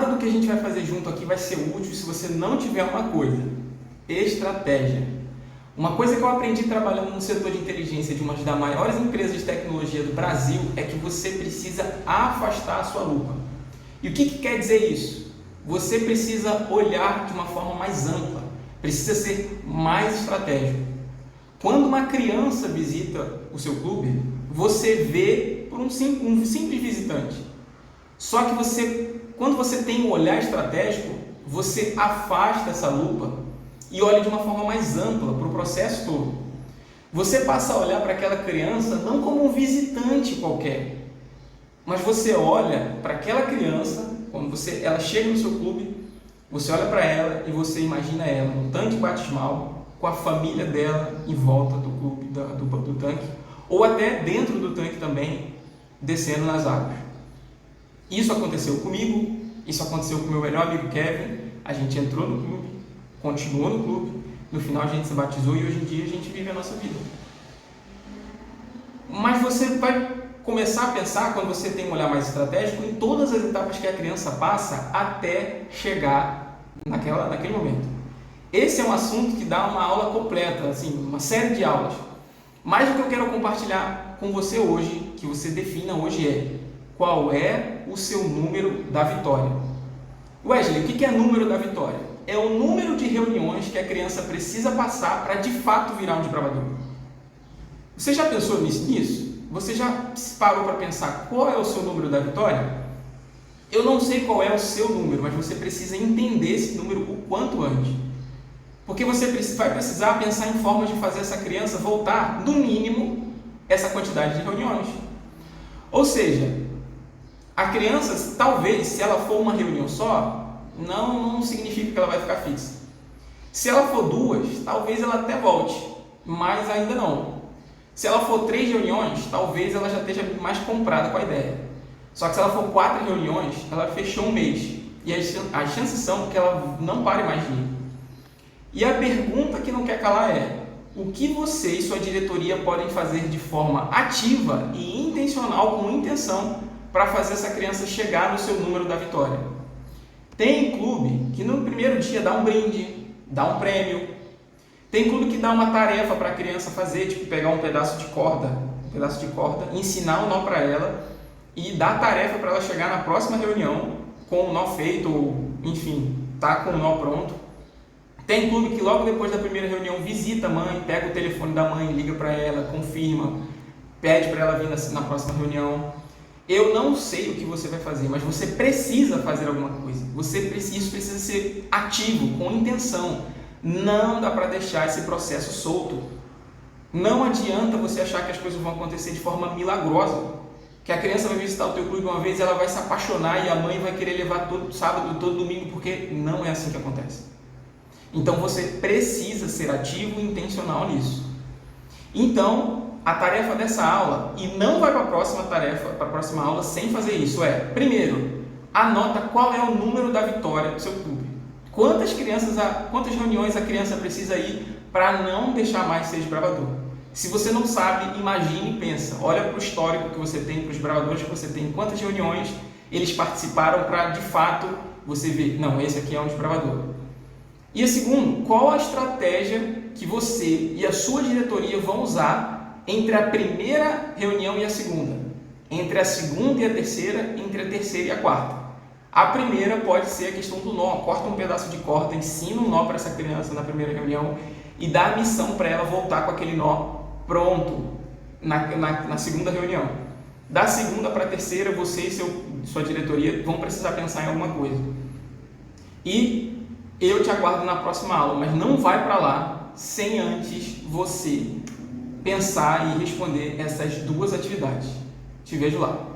Nada do que a gente vai fazer junto aqui vai ser útil se você não tiver uma coisa: estratégia. Uma coisa que eu aprendi trabalhando no setor de inteligência de uma das maiores empresas de tecnologia do Brasil é que você precisa afastar a sua lupa. E o que quer dizer isso? Você precisa olhar de uma forma mais ampla, precisa ser mais estratégico. Quando uma criança visita o seu clube, você vê por um simples visitante. Só que quando você tem um olhar estratégico, você afasta essa lupa e olha de uma forma mais ampla para o processo todo. Você passa a olhar para aquela criança não como um visitante qualquer, mas você olha para aquela criança, quando ela chega no seu clube, você olha para ela e você imagina ela no tanque batismal, com a família dela em volta do clube, do tanque, ou até dentro do tanque também, descendo nas águas. Isso aconteceu comigo, isso aconteceu com o meu melhor amigo Kevin. A gente entrou no clube, continuou no clube, no final a gente se batizou e hoje em dia a gente vive a nossa vida. Mas você vai começar a pensar, quando você tem um olhar mais estratégico, em todas as etapas que a criança passa até chegar naquele momento. Esse é um assunto que dá uma aula completa, assim, uma série de aulas. Mas o que eu quero compartilhar com você hoje, que você defina hoje, é: qual é o seu número da vitória? Wesley, o que é número da vitória? É o número de reuniões que a criança precisa passar para de fato virar um desbravador. Você já pensou nisso? Você já parou para pensar qual é o seu número da vitória? Eu não sei qual é o seu número, mas você precisa entender esse número o quanto antes. Porque você vai precisar pensar em formas de fazer essa criança voltar, no mínimo, essa quantidade de reuniões. Ou seja, a criança, talvez, se ela for uma reunião só, não significa que ela vai ficar fixa. Se ela for duas, talvez ela até volte, mas ainda não. Se ela for 3 reuniões, talvez ela já esteja mais comprada com a ideia. Só que se ela for 4 reuniões, ela fechou um mês. E as chances são que ela não pare mais de ir. E a pergunta que não quer calar é: o que você e sua diretoria podem fazer de forma ativa e intencional, com intenção, para fazer essa criança chegar no seu número da vitória? Tem clube que no primeiro dia dá um brinde, dá um prêmio. Tem clube que dá uma tarefa para a criança fazer, tipo pegar um pedaço de corda, ensinar o nó para ela e dar tarefa para ela chegar na próxima reunião com o nó feito, ou enfim, tá com o nó pronto. Tem clube que logo depois da primeira reunião visita a mãe, pega o telefone da mãe, liga para ela, confirma, pede para ela vir na próxima reunião. Eu não sei o que você vai fazer, mas você precisa fazer alguma coisa. Isso precisa ser ativo, com intenção. Não dá para deixar esse processo solto. Não adianta você achar que as coisas vão acontecer de forma milagrosa. Que a criança vai visitar o teu clube uma vez, ela vai se apaixonar e a mãe vai querer levar todo sábado, todo domingo, porque não é assim que acontece. Então você precisa ser ativo e intencional nisso. Então, a tarefa dessa aula, e não vai para a próxima tarefa, para a próxima aula sem fazer isso, é: primeiro, anota qual é o número da vitória do seu clube. Quantas reuniões a criança precisa ir para não deixar mais ser desbravador? Se você não sabe, imagine e pensa. Olha para o histórico que você tem, para os desbravadores que você tem, quantas reuniões eles participaram para de fato você ver: não, esse aqui é um desbravador. E a segundo, qual a estratégia que você e a sua diretoria vão usar entre a primeira reunião e a segunda? Entre a segunda e a terceira, entre a terceira e a quarta. A primeira pode ser a questão do nó. Corta um pedaço de corda, ensina um nó para essa criança na primeira reunião e dá a missão para ela voltar com aquele nó pronto na segunda reunião. Da segunda para a terceira, você e sua diretoria vão precisar pensar em alguma coisa. E eu te aguardo na próxima aula, mas não vai para lá sem antes você pensar e responder essas 2 atividades. Te vejo lá.